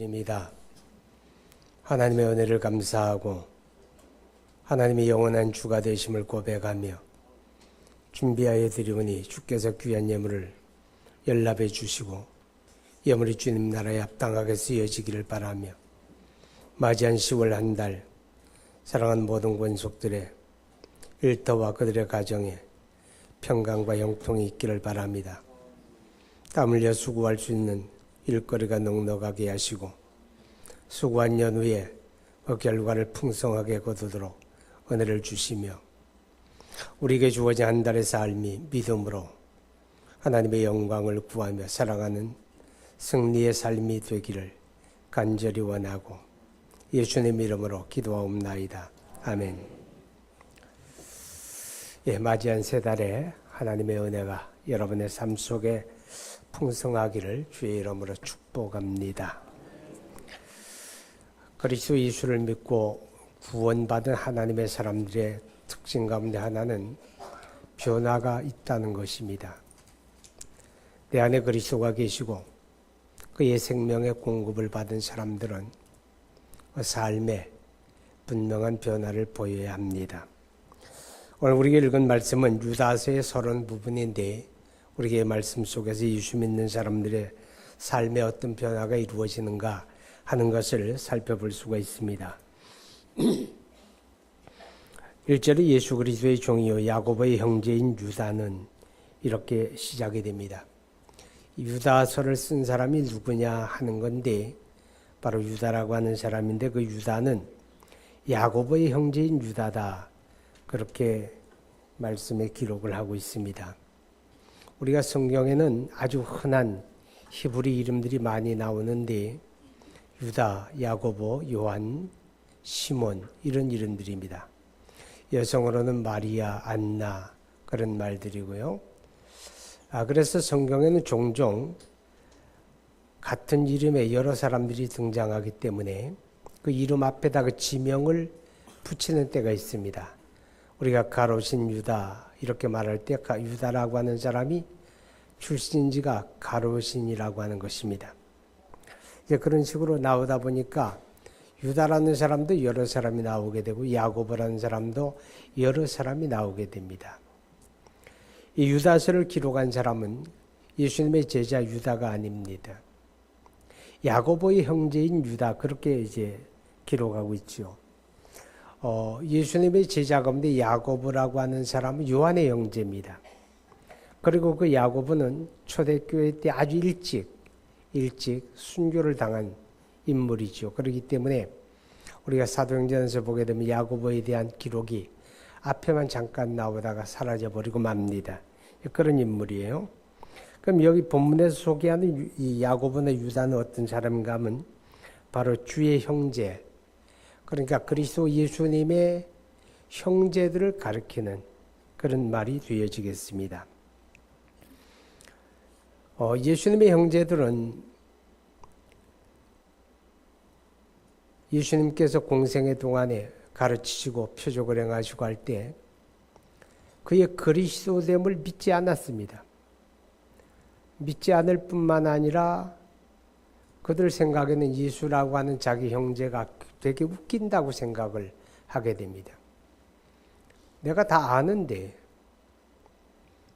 드립니다. 하나님의 은혜를 감사하고 하나님의 영원한 주가 되심을 고백하며 준비하여 드리오니 주께서 귀한 예물을 연락해 주시고 예물이 주님 나라에 합당하게 쓰여지기를 바라며 맞이한 10월 한 달 사랑하는 모든 권속들의 일터와 그들의 가정에 평강과 형통이 있기를 바랍니다. 땀 흘려 수고할 수 있는 일거리가 넉넉하게 하시고 수고한 연후에 그 결과를 풍성하게 거두도록 은혜를 주시며 우리에게 주어진 한 달의 삶이 믿음으로 하나님의 영광을 구하며 살아가는 승리의 삶이 되기를 간절히 원하고 예수님 이름으로 기도하옵나이다. 아멘. 맞이한 세 달에 하나님의 은혜가 여러분의 삶 속에 풍성하기를 주의 이름으로 축복합니다. 그리스도 예수를 믿고 구원받은 하나님의 사람들의 특징 가운데 하나는 변화가 있다는 것입니다. 내 안에 그리스도가 계시고 그의 생명의 공급을 받은 사람들은 그 삶에 분명한 변화를 보여야 합니다. 오늘 우리가 읽은 말씀은 유다서의 30부분인데 우리의 말씀 속에서 예수 믿는 사람들의 삶에 어떤 변화가 이루어지는가 하는 것을 살펴볼 수가 있습니다. 1절에 예수 그리스도의 종이요 야고보의 형제인 유다는 이렇게 시작이 됩니다. 유다서를 쓴 사람이 누구냐 하는 건데 바로 유다라고 하는 사람인데 그 유다는 야고보의 형제인 유다다 그렇게 말씀에 기록을 하고 있습니다. 우리가 성경에는 아주 흔한 히브리 이름들이 많이 나오는데 유다, 야고보, 요한, 시몬 이런 이름들입니다. 여성으로는 마리아, 안나 그런 말들이고요. 그래서 성경에는 종종 같은 이름의 여러 사람들이 등장하기 때문에 그 이름 앞에다 그 지명을 붙이는 때가 있습니다. 우리가 가롯인 유다 이렇게 말할 때 유다라고 하는 사람이 출신지가 가롯인이라고 하는 것입니다. 이제 그런 식으로 나오다 보니까 유다라는 사람도 여러 사람이 나오게 되고 야고보라는 사람도 여러 사람이 나오게 됩니다. 이 유다서를 기록한 사람은 예수님의 제자 유다가 아닙니다. 야고보의 형제인 유다 그렇게 이제 기록하고 있죠. 예수님의 제자 가운데 야고보라고 하는 사람은 요한의 형제입니다. 그리고 그 야고보는 초대교회 때 아주 일찍 순교를 당한 인물이죠. 그렇기 때문에 우리가 사도행전에서 보게 되면 야고보에 대한 기록이 앞에만 잠깐 나오다가 사라져버리고 맙니다. 그런 인물이에요. 그럼 여기 본문에서 소개하는 이 야고보나 유다는 어떤 사람인가 하면 바로 주의 형제, 그러니까 그리스도 예수님의 형제들을 가리키는 그런 말이 되어지겠습니다. 예수님의 형제들은 예수님께서 공생의 동안에 가르치시고 표적을 행하시고 할 때 그의 그리스도됨을 믿지 않았습니다. 믿지 않을 뿐만 아니라 그들 생각에는 예수라고 하는 자기 형제가 되게 웃긴다고 생각을 하게 됩니다. 내가 다 아는데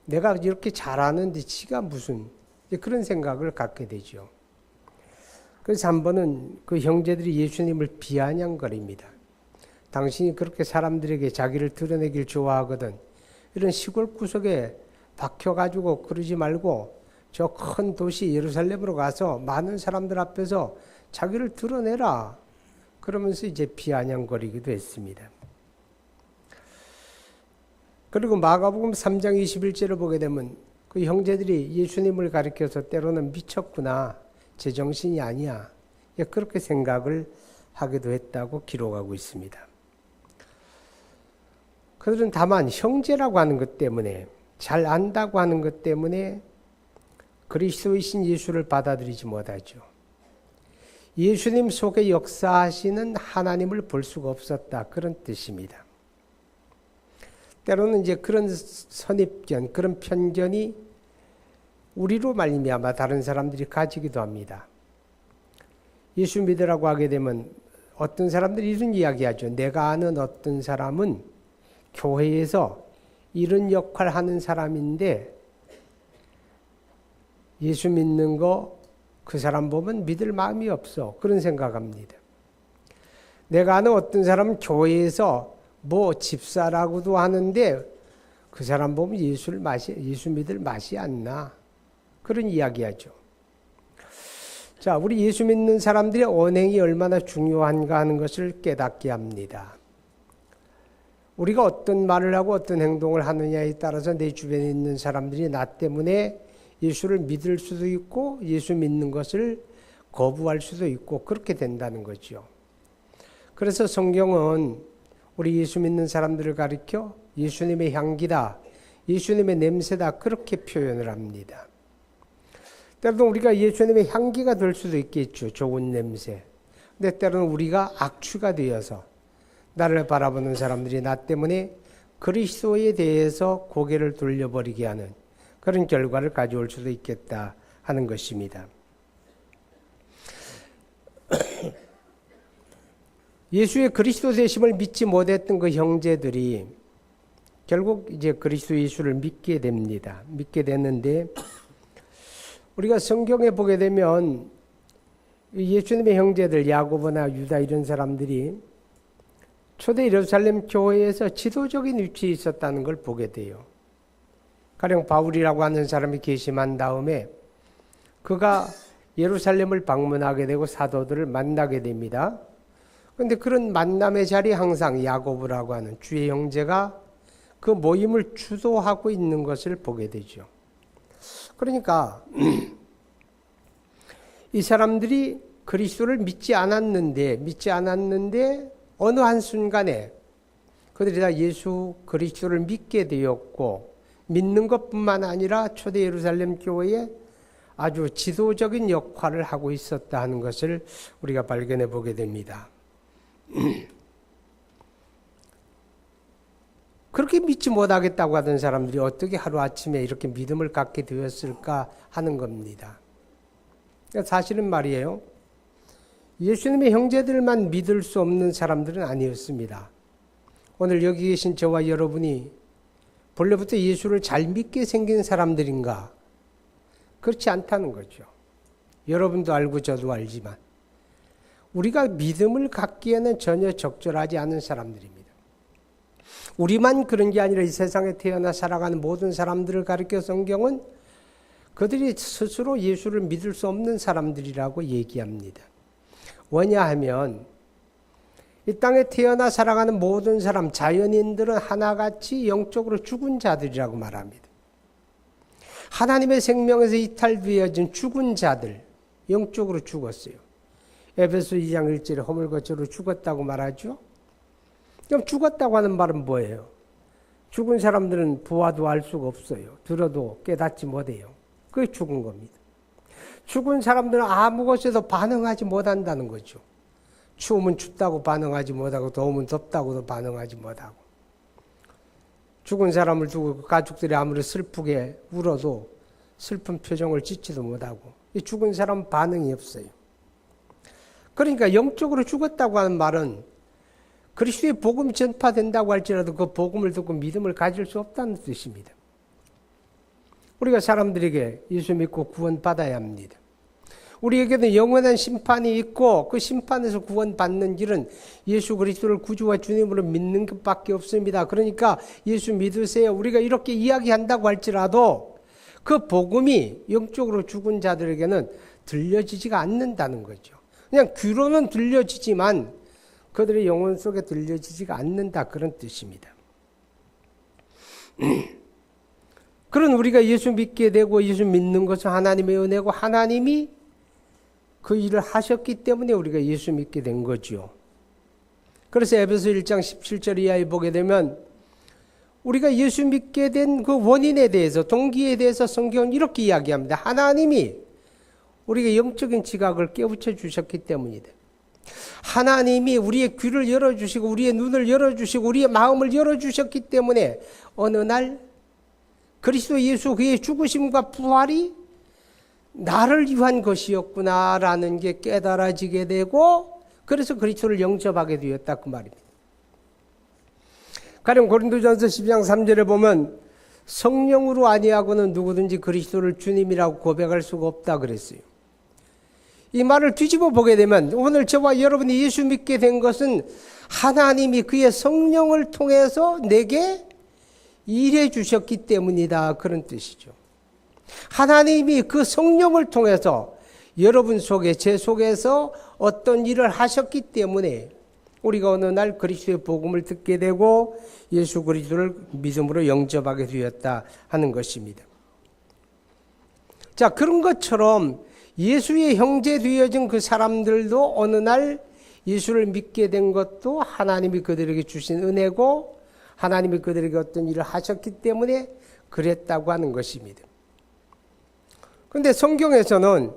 내가 이렇게 잘 아는데 지가 무슨 그런 생각을 갖게 되죠. 그래서 한 번은 그 형제들이 예수님을 비아냥거립니다. 당신이 그렇게 사람들에게 자기를 드러내길 좋아하거든 이런 시골 구석에 박혀가지고 그러지 말고 저 큰 도시 예루살렘으로 가서 많은 사람들 앞에서 자기를 드러내라. 그러면서 이제 비아냥거리기도 했습니다. 그리고 마가복음 3장 21절을 보게 되면 그 형제들이 예수님을 가리켜서 때로는 미쳤구나. 제정신이 아니야. 그렇게 생각을 하기도 했다고 기록하고 있습니다. 그들은 다만 형제라고 하는 것 때문에 잘 안다고 하는 것 때문에 그리스도이신 예수를 받아들이지 못하죠. 예수님 속에 역사하시는 하나님을 볼 수가 없었다. 그런 뜻입니다. 때로는 이제 그런 선입견, 그런 편견이 우리로 말미암아 다른 사람들이 가지기도 합니다. 예수 믿으라고 하게 되면 어떤 사람들이 이런 이야기하죠. 내가 아는 어떤 사람은 교회에서 이런 역할 하는 사람인데 예수 믿는 거 그 사람 보면 믿을 마음이 없어. 그런 생각합니다. 내가 아는 어떤 사람은 교회에서 뭐 집사라고도 하는데 그 사람 보면 예수 믿을 맛이 안 나. 그런 이야기하죠. 자, 우리 예수 믿는 사람들의 언행이 얼마나 중요한가 하는 것을 깨닫게 합니다. 우리가 어떤 말을 하고 어떤 행동을 하느냐에 따라서 내 주변에 있는 사람들이 나 때문에 예수를 믿을 수도 있고 예수 믿는 것을 거부할 수도 있고 그렇게 된다는 거죠. 그래서 성경은 우리 예수 믿는 사람들을 가리켜 예수님의 향기다, 예수님의 냄새다 그렇게 표현을 합니다. 때로는 우리가 예수님의 향기가 될 수도 있겠죠. 좋은 냄새. 근데 때로는 우리가 악취가 되어서 나를 바라보는 사람들이 나 때문에 그리스도에 대해서 고개를 돌려버리게 하는 그런 결과를 가져올 수도 있겠다 하는 것입니다. 예수의 그리스도 되심을 믿지 못했던 그 형제들이 결국 이제 그리스도 예수를 믿게 됩니다. 믿게 됐는데 우리가 성경에 보게 되면 예수님의 형제들 야고보나 유다 이런 사람들이 초대 예루살렘 교회에서 지도적인 위치에 있었다는 걸 보게 돼요. 가령 바울이라고 하는 사람이 계심한 다음에 그가 예루살렘을 방문하게 되고 사도들을 만나게 됩니다. 그런데 그런 만남의 자리에 항상 야고보라고 하는 주의 형제가 그 모임을 주도하고 있는 것을 보게 되죠. 그러니까 이 사람들이 그리스도를 믿지 않았는데 어느 한순간에 그들이 다 예수 그리스도를 믿게 되었고 믿는 것뿐만 아니라 초대 예루살렘 교회에 아주 지도적인 역할을 하고 있었다 하는 것을 우리가 발견해 보게 됩니다. 그렇게 믿지 못하겠다고 하던 사람들이 어떻게 하루아침에 이렇게 믿음을 갖게 되었을까 하는 겁니다. 사실은 말이에요. 예수님의 형제들만 믿을 수 없는 사람들은 아니었습니다. 오늘 여기 계신 저와 여러분이 본래부터 예수를 잘 믿게 생긴 사람들인가? 그렇지 않다는 거죠. 여러분도 알고 저도 알지만 우리가 믿음을 갖기에는 전혀 적절하지 않은 사람들입니다. 우리만 그런 게 아니라 이 세상에 태어나 살아가는 모든 사람들을 가리켜 성경은 그들이 스스로 예수를 믿을 수 없는 사람들이라고 얘기합니다. 왜냐하면 이 땅에 태어나 살아가는 모든 사람, 자연인들은 하나같이 영적으로 죽은 자들이라고 말합니다. 하나님의 생명에서 이탈되어진 죽은 자들, 영적으로 죽었어요. 에베소 2장 1절에 허물것으로 죽었다고 말하죠. 그럼 죽었다고 하는 말은 뭐예요? 죽은 사람들은 보아도 알 수가 없어요. 들어도 깨닫지 못해요. 그게 죽은 겁니다. 죽은 사람들은 아무 것에도 반응하지 못한다는 거죠. 추우면 춥다고 반응하지 못하고 더우면 덥다고도 반응하지 못하고 죽은 사람을 두고 가족들이 아무리 슬프게 울어도 슬픈 표정을 짓지도 못하고 이 죽은 사람은 반응이 없어요. 그러니까 영적으로 죽었다고 하는 말은 그리스도의 복음이 전파된다고 할지라도 그 복음을 듣고 믿음을 가질 수 없다는 뜻입니다. 우리가 사람들에게 예수 믿고 구원받아야 합니다. 우리에게는 영원한 심판이 있고 그 심판에서 구원받는 길은 예수 그리스도를 구주와 주님으로 믿는 것밖에 없습니다. 그러니까 예수 믿으세요. 우리가 이렇게 이야기한다고 할지라도 그 복음이 영적으로 죽은 자들에게는 들려지지가 않는다는 거죠. 그냥 귀로는 들려지지만 그들의 영혼 속에 들려지지가 않는다 그런 뜻입니다. 그런 우리가 예수 믿게 되고 예수 믿는 것은 하나님의 은혜고 하나님이 그 일을 하셨기 때문에 우리가 예수 믿게 된 거죠. 그래서 에베소 1장 17절 이하에 보게 되면 우리가 예수 믿게 된 그 원인에 대해서 동기에 대해서 성경은 이렇게 이야기합니다. 하나님이 우리에게 영적인 지각을 깨우쳐 주셨기 때문이다. 하나님이 우리의 귀를 열어주시고 우리의 눈을 열어주시고 우리의 마음을 열어주셨기 때문에 어느 날 그리스도 예수 그의 죽으심과 부활이 나를 위한 것이었구나라는 게 깨달아지게 되고 그래서 그리스도를 영접하게 되었다 그 말입니다. 가령 고린도전서 12장 3절에 보면 성령으로 아니하고는 누구든지 그리스도를 주님이라고 고백할 수가 없다 그랬어요. 이 말을 뒤집어 보게 되면 오늘 저와 여러분이 예수 믿게 된 것은 하나님이 그의 성령을 통해서 내게 일해 주셨기 때문이다 그런 뜻이죠. 하나님이 그 성령을 통해서 여러분 속에 제 속에서 어떤 일을 하셨기 때문에 우리가 어느 날 그리스도의 복음을 듣게 되고 예수 그리스도를 믿음으로 영접하게 되었다 하는 것입니다. 자, 그런 것처럼 예수의 형제 되어진 그 사람들도 어느 날 예수를 믿게 된 것도 하나님이 그들에게 주신 은혜고 하나님이 그들에게 어떤 일을 하셨기 때문에 그랬다고 하는 것입니다. 그런데 성경에서는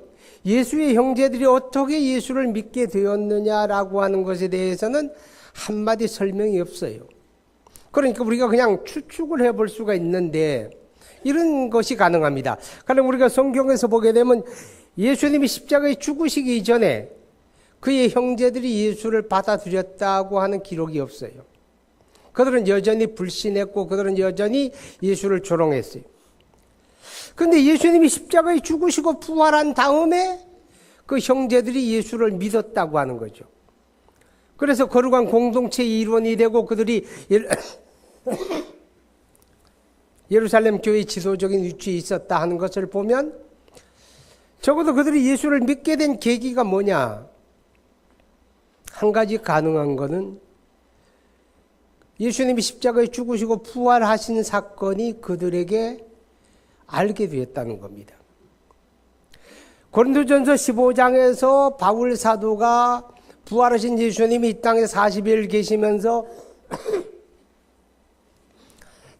예수의 형제들이 어떻게 예수를 믿게 되었느냐라고 하는 것에 대해서는 한마디 설명이 없어요. 그러니까 우리가 그냥 추측을 해볼 수가 있는데 이런 것이 가능합니다. 그럼 우리가 성경에서 보게 되면 예수님이 십자가에 죽으시기 전에 그의 형제들이 예수를 받아들였다고 하는 기록이 없어요. 그들은 여전히 불신했고 그들은 여전히 예수를 조롱했어요. 그런데 예수님이 십자가에 죽으시고 부활한 다음에 그 형제들이 예수를 믿었다고 하는 거죠. 그래서 거룩한 공동체의 일원이 되고 그들이 예루살렘 교회의 지도적인 위치에 있었다 하는 것을 보면 적어도 그들이 예수를 믿게 된 계기가 뭐냐? 한 가지 가능한 것은 예수님이 십자가에 죽으시고 부활하신 사건이 그들에게 알게 되었다는 겁니다. 고린도전서 15장에서 바울 사도가 부활하신 예수님이 이 땅에 40일 계시면서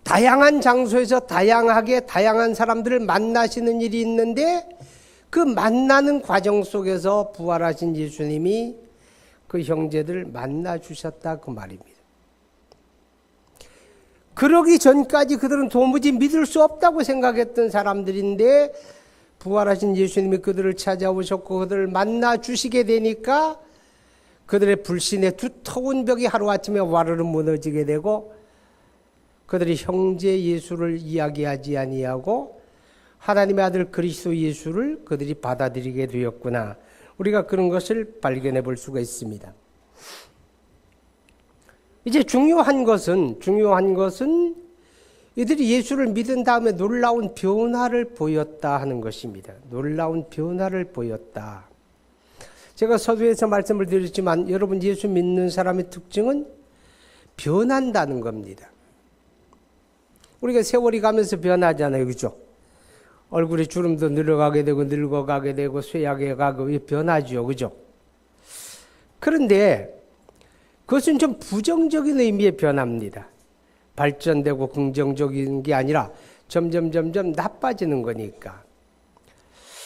다양한 장소에서 다양한 사람들을 만나시는 일이 있는데 그 만나는 과정 속에서 부활하신 예수님이 그 형제들을 만나 주셨다 그 말입니다. 그러기 전까지 그들은 도무지 믿을 수 없다고 생각했던 사람들인데 부활하신 예수님이 그들을 찾아오셨고 그들을 만나 주시게 되니까 그들의 불신의 두터운 벽이 하루아침에 와르르 무너지게 되고 그들이 형제 예수를 이야기하지 아니하고 하나님의 아들 그리스도 예수를 그들이 받아들이게 되었구나. 우리가 그런 것을 발견해 볼 수가 있습니다. 이제 중요한 것은 이들이 예수를 믿은 다음에 놀라운 변화를 보였다 하는 것입니다. 놀라운 변화를 보였다. 제가 서두에서 말씀을 드렸지만 여러분 예수 믿는 사람의 특징은 변한다는 겁니다. 우리가 세월이 가면서 변하잖아요. 그죠? 얼굴에 주름도 늘어가게 되고 늙어가게 되고 쇠약해 가고 변하죠. 그죠? 그런데 그것은 좀 부정적인 의미의 변화입니다. 발전되고 긍정적인 게 아니라 점점 나빠지는 거니까.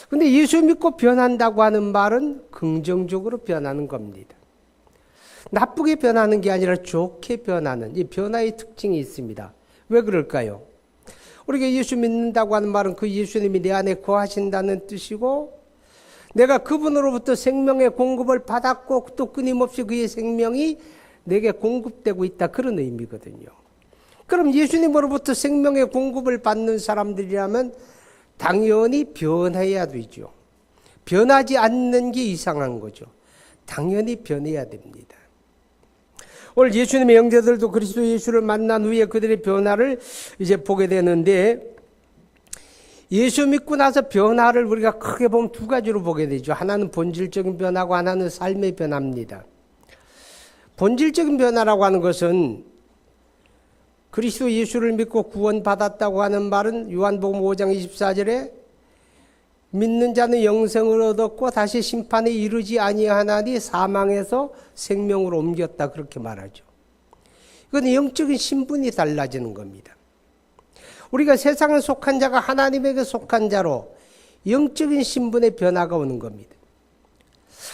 근데 예수 믿고 변한다고 하는 말은 긍정적으로 변하는 겁니다. 나쁘게 변하는 게 아니라 좋게 변하는 이 변화의 특징이 있습니다. 왜 그럴까요? 우리가 예수 믿는다고 하는 말은 그 예수님이 내 안에 거하신다는 뜻이고 내가 그분으로부터 생명의 공급을 받았고 또 끊임없이 그의 생명이 내게 공급되고 있다 그런 의미거든요. 그럼 예수님으로부터 생명의 공급을 받는 사람들이라면 당연히 변해야 되죠. 변하지 않는 게 이상한 거죠. 당연히 변해야 됩니다. 오늘 예수님의 형제들도 그리스도 예수를 만난 후에 그들의 변화를 이제 보게 되는데 예수 믿고 나서 변화를 우리가 크게 보면 두 가지로 보게 되죠. 하나는 본질적인 변화고 하나는 삶의 변화입니다. 본질적인 변화라고 하는 것은 그리스도 예수를 믿고 구원받았다고 하는 말은 요한복음 5장 24절에 믿는 자는 영생을 얻었고 다시 심판에 이르지 아니하나니 사망에서 생명으로 옮겼다 그렇게 말하죠. 이건 영적인 신분이 달라지는 겁니다. 우리가 세상에 속한 자가 하나님에게 속한 자로 영적인 신분의 변화가 오는 겁니다.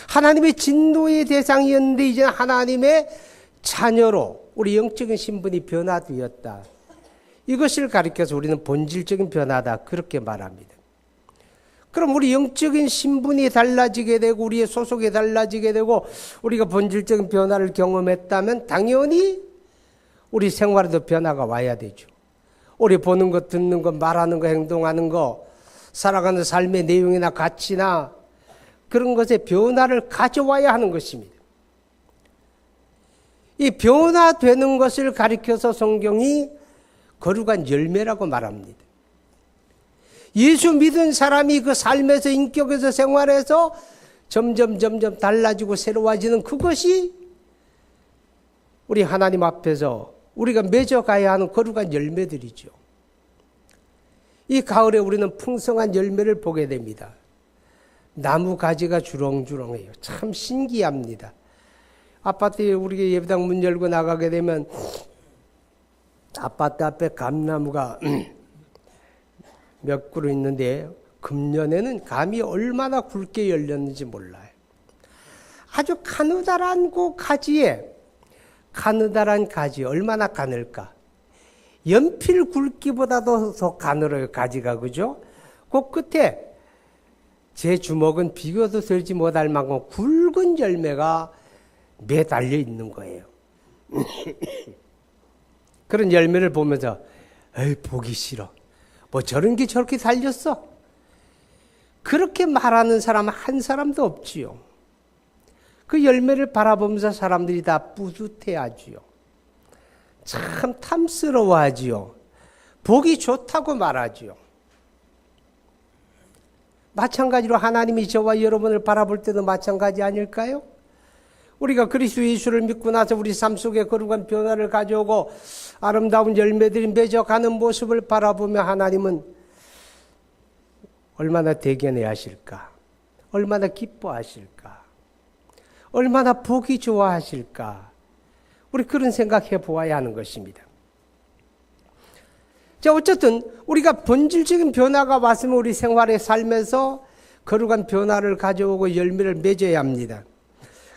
하나님의 진노의 대상이었는데 이제 하나님의 자녀로 우리 영적인 신분이 변화되었다. 이것을 가리켜서 우리는 본질적인 변화다 그렇게 말합니다. 그럼 우리 영적인 신분이 달라지게 되고 우리의 소속이 달라지게 되고 우리가 본질적인 변화를 경험했다면 당연히 우리 생활에도 변화가 와야 되죠. 우리 보는 것, 듣는 것, 말하는 것, 행동하는 것, 살아가는 삶의 내용이나 가치나 그런 것에 변화를 가져와야 하는 것입니다. 이 변화되는 것을 가리켜서 성경이 거룩한 열매라고 말합니다. 예수 믿은 사람이 그 삶에서 인격에서 생활에서 점점 달라지고 새로워지는 그것이 우리 하나님 앞에서 우리가 맺어가야 하는 거룩한 열매들이죠. 이 가을에 우리는 풍성한 열매를 보게 됩니다. 나무 가지가 주렁주렁해요. 참 신기합니다. 아파트에 우리가 예배당 문 열고 나가게 되면 아파트 앞에 감나무가 몇 그루 있는데 금년에는 감이 얼마나 굵게 열렸는지 몰라요. 아주 가느다란 그 가지에 가느다란 가지 얼마나 가늘까? 연필 굵기보다도 더 가늘어요, 가지가. 그죠? 그 끝에 제 주먹은 비교도 들지 못할 만큼 굵은 열매가 매달려 있는 거예요. 그런 열매를 보면서 에이, 보기 싫어. 뭐 저런 게 저렇게 달렸어? 그렇게 말하는 사람 한 사람도 없지요. 그 열매를 바라보면서 사람들이 다 뿌듯해하지요. 참 탐스러워하지요. 보기 좋다고 말하지요. 마찬가지로 하나님이 저와 여러분을 바라볼 때도 마찬가지 아닐까요? 우리가 그리스도 예수를 믿고 나서 우리 삶 속에 거룩한 변화를 가져오고 아름다운 열매들이 맺어가는 모습을 바라보며 하나님은 얼마나 대견해 하실까? 얼마나 기뻐하실까? 얼마나 보기 좋아하실까? 우리 그런 생각해 보아야 하는 것입니다. 자, 어쨌든 우리가 본질적인 변화가 왔으면 우리 생활의 삶에서 거룩한 변화를 가져오고 열매를 맺어야 합니다.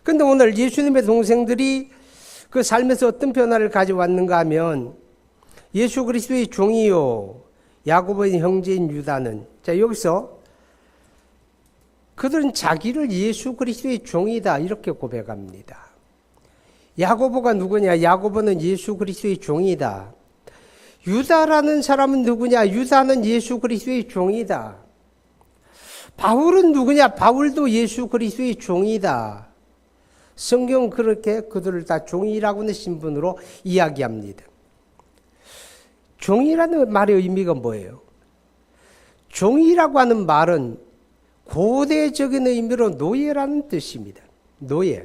그런데 오늘 예수님의 동생들이 그 삶에서 어떤 변화를 가져왔는가 하면 예수 그리스도의 종이요 야고보의 형제인 유다는, 자, 여기서 그들은 자기를 예수 그리스도의 종이다 이렇게 고백합니다. 야고보가 누구냐? 야고보는 예수 그리스도의 종이다. 유다라는 사람은 누구냐? 유다는 예수 그리스도의 종이다. 바울은 누구냐? 바울도 예수 그리스도의 종이다. 성경은 그렇게 그들을 다 종이라고 하는 신분으로 이야기합니다. 종이라는 말의 의미가 뭐예요? 종이라고 하는 말은 고대적인 의미로 노예라는 뜻입니다. 노예.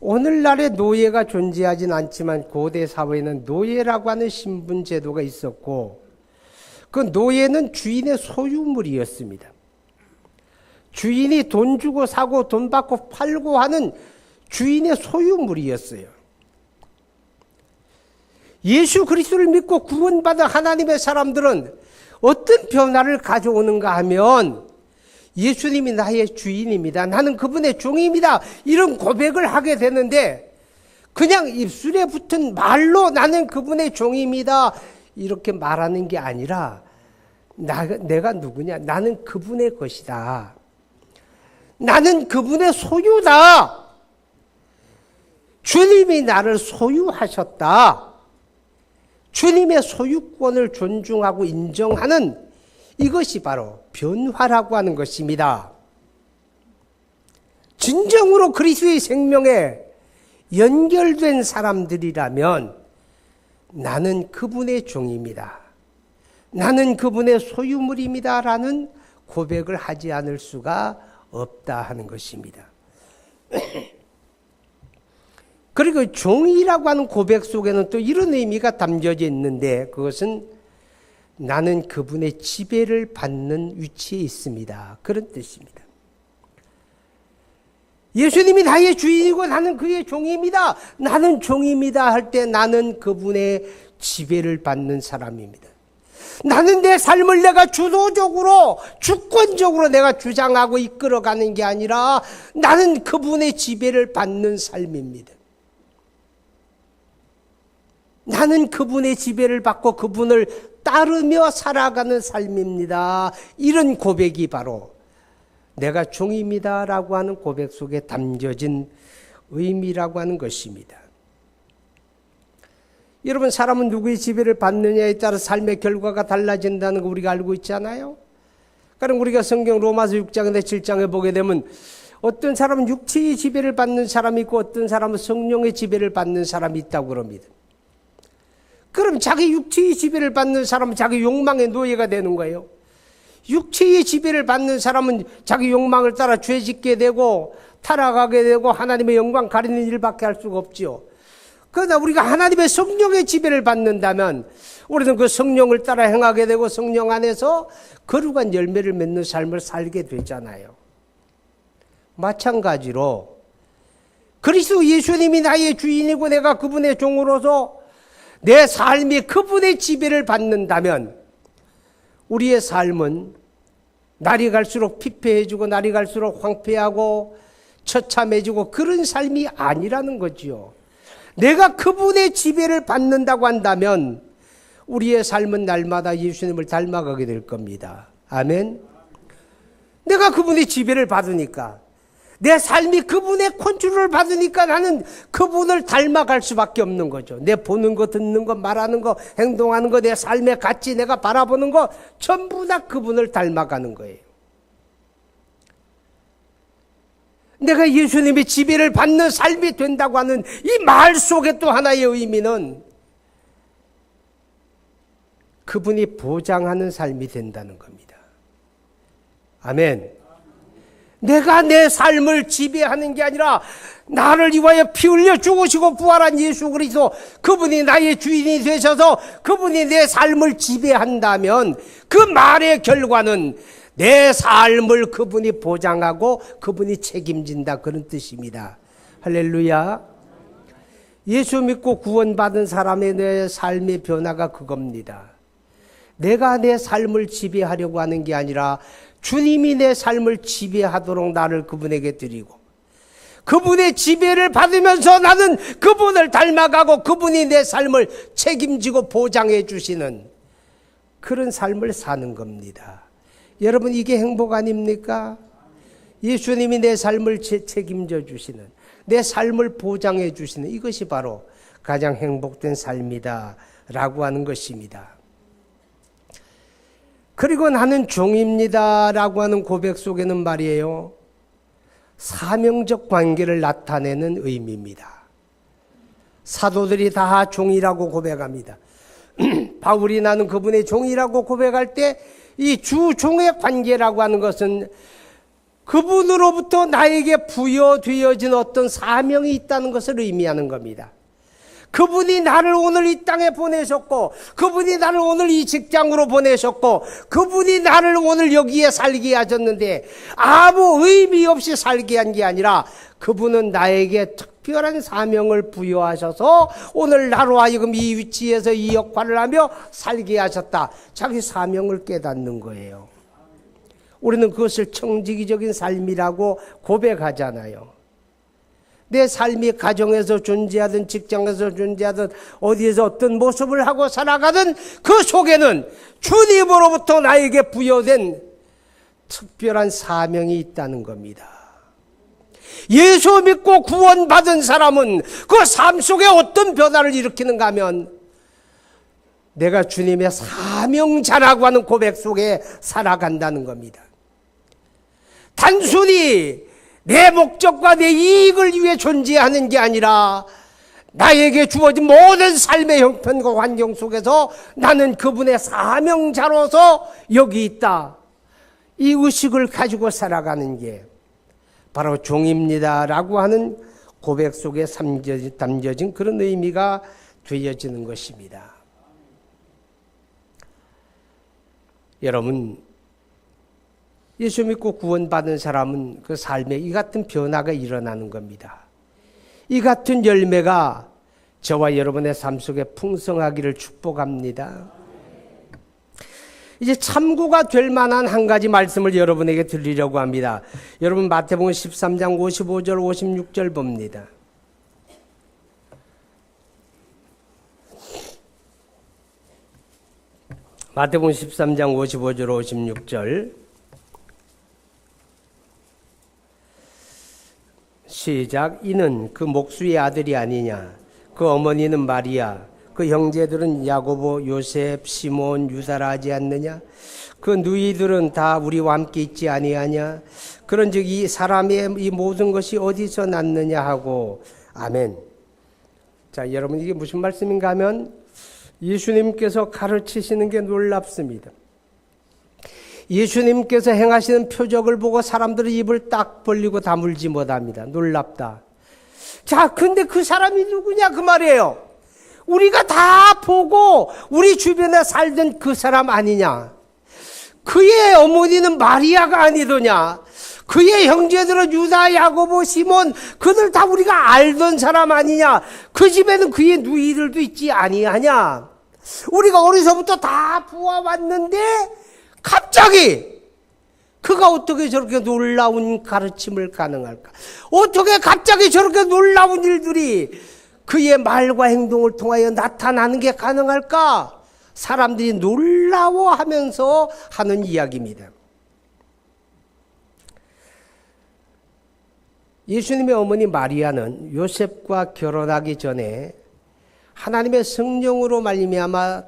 오늘날의 노예가 존재하진 않지만 고대 사회에는 노예라고 하는 신분 제도가 있었고 그 노예는 주인의 소유물이었습니다. 주인이 돈 주고 사고 돈 받고 팔고 하는 주인의 소유물이었어요. 예수 그리스도를 믿고 구원받은 하나님의 사람들은 어떤 변화를 가져오는가 하면 예수님이 나의 주인입니다. 나는 그분의 종입니다. 이런 고백을 하게 되는데 그냥 입술에 붙은 말로 나는 그분의 종입니다. 이렇게 말하는 게 아니라 내가 누구냐? 나는 그분의 것이다. 나는 그분의 소유다. 주님이 나를 소유하셨다. 주님의 소유권을 존중하고 인정하는 이것이 바로 변화라고 하는 것입니다. 진정으로 그리스도의 생명에 연결된 사람들이라면 나는 그분의 종입니다. 나는 그분의 소유물입니다. 라는 고백을 하지 않을 수가 없다 하는 것입니다. 그리고 종이라고 하는 고백 속에는 또 이런 의미가 담겨져 있는데 그것은 나는 그분의 지배를 받는 위치에 있습니다. 그런 뜻입니다. 예수님이 나의 주인이고 나는 그의 종입니다. 나는 종입니다 할 때 나는 그분의 지배를 받는 사람입니다. 나는 내 삶을 내가 주도적으로 주권적으로 내가 주장하고 이끌어가는 게 아니라 나는 그분의 지배를 받는 삶입니다. 나는 그분의 지배를 받고 그분을 따르며 살아가는 삶입니다. 이런 고백이 바로 내가 종입니다 라고 하는 고백 속에 담겨진 의미라고 하는 것입니다. 여러분, 사람은 누구의 지배를 받느냐에 따라 삶의 결과가 달라진다는 거 우리가 알고 있잖아요. 그럼 우리가 성경 로마서 6장에 7장에 보게 되면 어떤 사람은 육체의 지배를 받는 사람이 있고 어떤 사람은 성령의 지배를 받는 사람이 있다고 그럽니다. 그럼 자기 육체의 지배를 받는 사람은 자기 욕망의 노예가 되는 거예요. 육체의 지배를 받는 사람은 자기 욕망을 따라 죄 짓게 되고 타락하게 되고 하나님의 영광 가리는 일밖에 할 수가 없지요. 그러나 우리가 하나님의 성령의 지배를 받는다면 우리는 그 성령을 따라 행하게 되고 성령 안에서 거룩한 열매를 맺는 삶을 살게 되잖아요. 마찬가지로 그리스도 예수님이 나의 주인이고 내가 그분의 종으로서 내 삶이 그분의 지배를 받는다면 우리의 삶은 날이 갈수록 피폐해지고 날이 갈수록 황폐하고 처참해지고 그런 삶이 아니라는 거지요. 내가 그분의 지배를 받는다고 한다면 우리의 삶은 날마다 예수님을 닮아가게 될 겁니다. 아멘. 내가 그분의 지배를 받으니까 내 삶이 그분의 컨트롤을 받으니까 나는 그분을 닮아갈 수밖에 없는 거죠. 내 보는 거, 듣는 거, 말하는 거, 행동하는 거, 내 삶의 가치, 내가 바라보는 거 전부 다 그분을 닮아가는 거예요. 내가 예수님의 지배를 받는 삶이 된다고 하는 이 말 속에 또 하나의 의미는 그분이 보장하는 삶이 된다는 겁니다. 아멘. 내가 내 삶을 지배하는 게 아니라 나를 위하여 피 흘려 죽으시고 부활한 예수 그리스도 그분이 나의 주인이 되셔서 그분이 내 삶을 지배한다면 그 말의 결과는 내 삶을 그분이 보장하고 그분이 책임진다, 그런 뜻입니다. 할렐루야. 예수 믿고 구원받은 사람의 내 삶의 변화가 그겁니다. 내가 내 삶을 지배하려고 하는 게 아니라 주님이 내 삶을 지배하도록 나를 그분에게 드리고 그분의 지배를 받으면서 나는 그분을 닮아가고 그분이 내 삶을 책임지고 보장해 주시는 그런 삶을 사는 겁니다. 여러분, 이게 행복 아닙니까? 예수님이 내 삶을 책임져 주시는, 내 삶을 보장해 주시는 이것이 바로 가장 행복된 삶이다 라고 하는 것입니다. 그리고 나는 종입니다 라고 하는 고백 속에는 말이에요, 사명적 관계를 나타내는 의미입니다. 사도들이 다 종이라고 고백합니다. 바울이 나는 그분의 종이라고 고백할 때 이 주종의 관계라고 하는 것은 그분으로부터 나에게 부여되어진 어떤 사명이 있다는 것을 의미하는 겁니다. 그분이 나를 오늘 이 땅에 보내셨고 그분이 나를 오늘 이 직장으로 보내셨고 그분이 나를 오늘 여기에 살게 하셨는데 아무 의미 없이 살게 한 게 아니라 그분은 나에게 특별한 사명을 부여하셔서 오늘 나로 하여금 이 위치에서 이 역할을 하며 살게 하셨다. 자기 사명을 깨닫는 거예요. 우리는 그것을 청지기적인 삶이라고 고백하잖아요. 내 삶이 가정에서 존재하든 직장에서 존재하든 어디에서 어떤 모습을 하고 살아가든 그 속에는 주님으로부터 나에게 부여된 특별한 사명이 있다는 겁니다. 예수 믿고 구원받은 사람은 그 삶 속에 어떤 변화를 일으키는가 하면 내가 주님의 사명자라고 하는 고백 속에 살아간다는 겁니다. 단순히 내 목적과 내 이익을 위해 존재하는 게 아니라 나에게 주어진 모든 삶의 형편과 환경 속에서 나는 그분의 사명자로서 여기 있다, 이 의식을 가지고 살아가는 게 바로 종입니다 라고 하는 고백 속에 담겨진 그런 의미가 되어지는 것입니다. 여러분, 예수 믿고 구원받은 사람은 그 삶에 이 같은 변화가 일어나는 겁니다. 이 같은 열매가 저와 여러분의 삶 속에 풍성하기를 축복합니다. 이제 참고가 될 만한 한 가지 말씀을 여러분에게 드리려고 합니다. 여러분, 마태복음 13장 55절 56절 봅니다. 마태복음 13장 55절 56절 시작. 이는 그 목수의 아들이 아니냐? 그 어머니는 마리아, 그 형제들은 야고보, 요셉, 시몬, 유다라 하지 않느냐? 그 누이들은 다 우리와 함께 있지 아니하냐? 그런즉 이 사람의 이 모든 것이 어디서 났느냐 하고. 아멘. 자, 여러분, 이게 무슨 말씀인가 하면 예수님께서 가르치시는 게 놀랍습니다. 예수님께서 행하시는 표적을 보고 사람들은 입을 딱 벌리고 다물지 못합니다. 놀랍다. 자, 근데 그 사람이 누구냐 그 말이에요. 우리가 다 보고 우리 주변에 살던 그 사람 아니냐? 그의 어머니는 마리아가 아니더냐? 그의 형제들은 유다, 야고보, 시몬, 그들 다 우리가 알던 사람 아니냐? 그 집에는 그의 누이들도 있지 아니하냐? 우리가 어려서부터 다 보아왔는데 갑자기 그가 어떻게 저렇게 놀라운 가르침을 가능할까? 어떻게 갑자기 저렇게 놀라운 일들이 그의 말과 행동을 통하여 나타나는 게 가능할까? 사람들이 놀라워하면서 하는 이야기입니다. 예수님의 어머니 마리아는 요셉과 결혼하기 전에 하나님의 성령으로 말미암아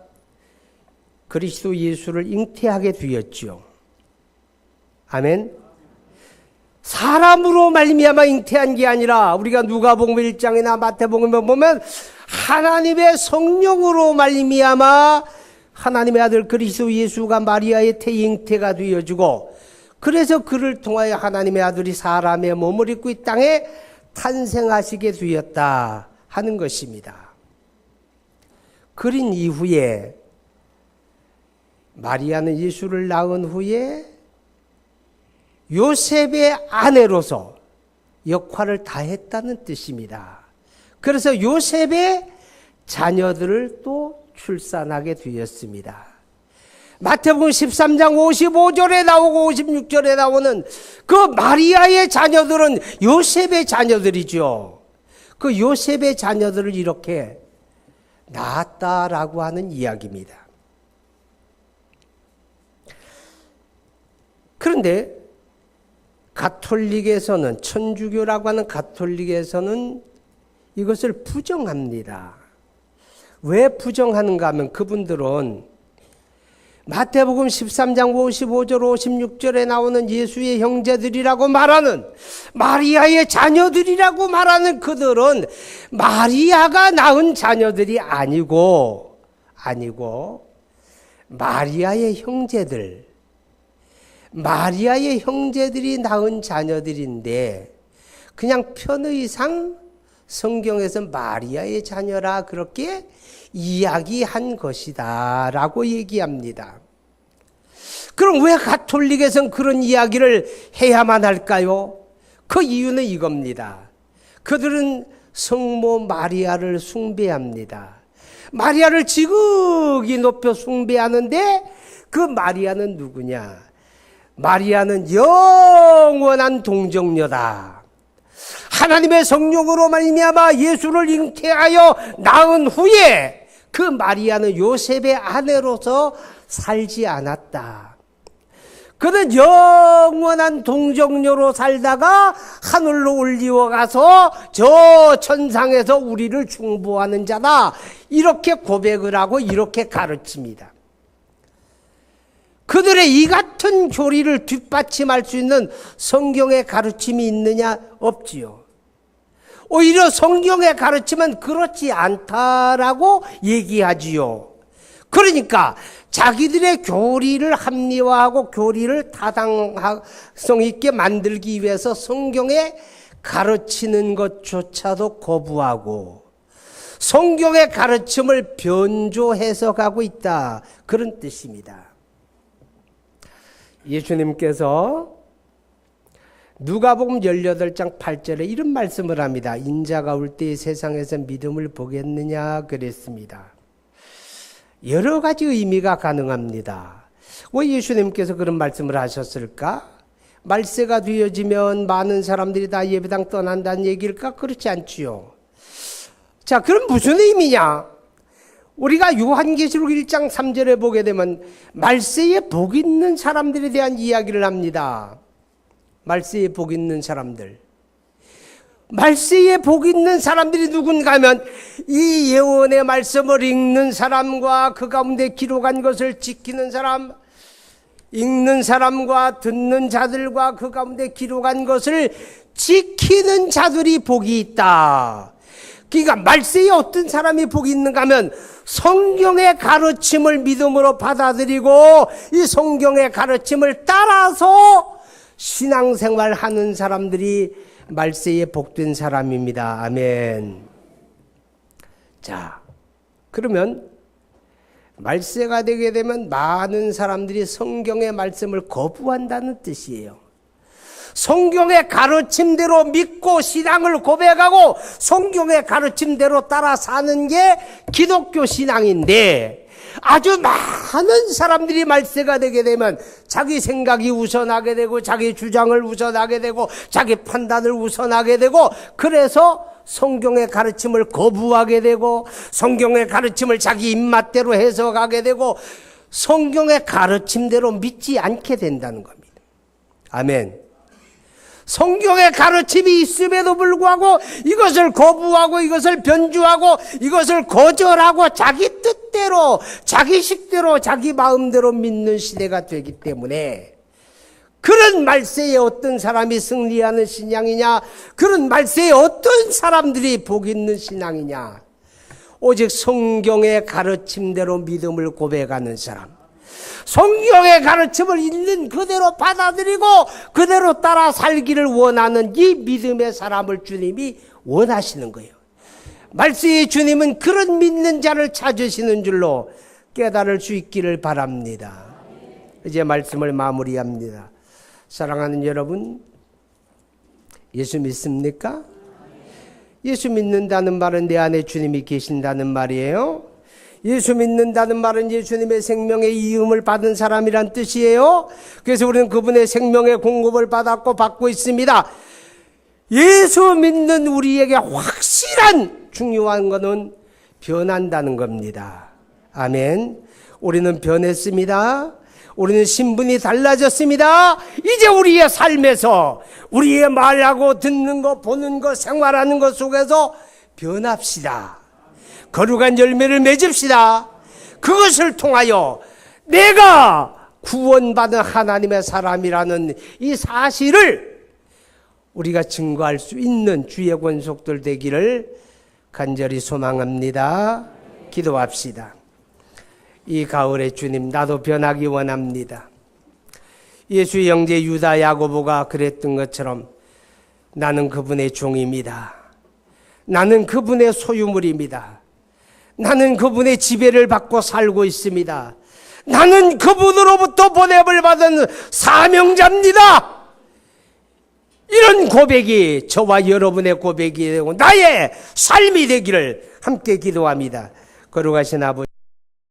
그리스도 예수를 잉태하게 되었지요. 아멘. 사람으로 말미암아 잉태한 게 아니라 우리가 누가복음 1장이나 마태복음에 보면 하나님의 성령으로 말미암아 하나님의 아들 그리스도 예수가 마리아의 태에 잉태가 되어지고, 그래서 그를 통하여 하나님의 아들이 사람의 몸을 입고 이 땅에 탄생하시게 되었다 하는 것입니다. 그린 이후에 마리아는 예수를 낳은 후에 요셉의 아내로서 역할을 다했다는 뜻입니다. 그래서 요셉의 자녀들을 또 출산하게 되었습니다. 마태복음 13장 55절에 나오고 56절에 나오는 그 마리아의 자녀들은 요셉의 자녀들이죠. 그 요셉의 자녀들을 이렇게 낳았다라고 하는 이야기입니다. 그런데 가톨릭에서는, 천주교라고 하는 가톨릭에서는 이것을 부정합니다. 왜 부정하는가 하면 그분들은 마태복음 13장 55절 56절에 나오는 예수의 형제들이라고 말하는, 마리아의 자녀들이라고 말하는 그들은 마리아가 낳은 자녀들이 아니고 마리아의 형제들이 낳은 자녀들인데, 그냥 편의상 성경에서 마리아의 자녀라 그렇게 이야기한 것이다 라고 얘기합니다. 그럼 왜 가톨릭에서는 그런 이야기를 해야만 할까요? 그 이유는 이겁니다. 그들은 성모 마리아를 숭배합니다. 마리아를 지극히 높여 숭배하는데 그 마리아는 누구냐? 마리아는 영원한 동정녀다. 하나님의 성령으로 말미암아 예수를 잉태하여 낳은 후에 그 마리아는 요셉의 아내로서 살지 않았다. 그는 영원한 동정녀로 살다가 하늘로 올리워 가서 저 천상에서 우리를 중보하는 자다. 이렇게 고백을 하고 이렇게 가르칩니다. 그들의 이 같은 교리를 뒷받침할 수 있는 성경의 가르침이 있느냐? 없지요. 오히려 성경의 가르침은 그렇지 않다라고 얘기하지요. 그러니까 자기들의 교리를 합리화하고 교리를 타당성 있게 만들기 위해서 성경에 가르치는 것조차도 거부하고 성경의 가르침을 변조 해석하고 있다, 그런 뜻입니다. 예수님께서 누가복음 18장 8절에 이런 말씀을 합니다. 인자가 올 때 세상에서 믿음을 보겠느냐 그랬습니다. 여러 가지 의미가 가능합니다. 왜 예수님께서 그런 말씀을 하셨을까? 말세가 되어지면 많은 사람들이 다 예배당 떠난다는 얘기일까? 그렇지 않지요. 자, 그럼 무슨 의미냐? 우리가 요한계시록 1장 3절에 보게 되면 말세에 복 있는 사람들에 대한 이야기를 합니다. 말세에 복 있는 사람들. 말세에 복 있는 사람들이 누군가 하면 이 예언의 말씀을 읽는 사람과 그 가운데 기록한 것을 지키는 사람, 읽는 사람과 듣는 자들과 그 가운데 기록한 것을 지키는 자들이 복이 있다. 그러니까 말세에 어떤 사람이 복이 있는가 하면 성경의 가르침을 믿음으로 받아들이고 이 성경의 가르침을 따라서 신앙생활 하는 사람들이 말세에 복된 사람입니다. 아멘. 자, 그러면 말세가 되게 되면 많은 사람들이 성경의 말씀을 거부한다는 뜻이에요. 성경의 가르침대로 믿고 신앙을 고백하고 성경의 가르침대로 따라 사는 게 기독교 신앙인데, 아주 많은 사람들이 말세가 되게 되면 자기 생각이 우선하게 되고 자기 주장을 우선하게 되고 자기 판단을 우선하게 되고, 그래서 성경의 가르침을 거부하게 되고 성경의 가르침을 자기 입맛대로 해석하게 되고 성경의 가르침대로 믿지 않게 된다는 겁니다. 아멘. 성경의 가르침이 있음에도 불구하고 이것을 거부하고 이것을 변주하고 이것을 거절하고 자기 뜻대로 자기 식대로 자기 마음대로 믿는 시대가 되기 때문에, 그런 말세에 어떤 사람이 승리하는 신앙이냐, 그런 말세에 어떤 사람들이 복 있는 신앙이냐, 오직 성경의 가르침대로 믿음을 고백하는 사람, 성경의 가르침을 있는 그대로 받아들이고 그대로 따라 살기를 원하는 이 믿음의 사람을 주님이 원하시는 거예요. 말세의 주님은 그런 믿는 자를 찾으시는 줄로 깨달을 수 있기를 바랍니다. 이제 말씀을 마무리합니다. 사랑하는 여러분, 예수 믿습니까? 예수 믿는다는 말은 내 안에 주님이 계신다는 말이에요. 예수 믿는다는 말은 예수님의 생명의 이음을 받은 사람이란 뜻이에요. 그래서 우리는 그분의 생명의 공급을 받았고 받고 있습니다. 예수 믿는 우리에게 확실한 중요한 것은 변한다는 겁니다. 아멘. 우리는 변했습니다. 우리는 신분이 달라졌습니다. 이제 우리의 삶에서 우리의 말하고 듣는 것, 보는 것, 생활하는 것 속에서 변합시다. 거룩한 열매를 맺읍시다. 그것을 통하여 내가 구원받은 하나님의 사람이라는 이 사실을 우리가 증거할 수 있는 주의 권속들 되기를 간절히 소망합니다. 기도합시다. 이 가을에 주님, 나도 변하기 원합니다. 예수의 형제 유다 야고보가 그랬던 것처럼 나는 그분의 종입니다. 나는 그분의 소유물입니다. 나는 그분의 지배를 받고 살고 있습니다. 나는 그분으로부터 보냄을 받은 사명자입니다. 이런 고백이 저와 여러분의 고백이 되고 나의 삶이 되기를 함께 기도합니다. 거룩하신 아버지,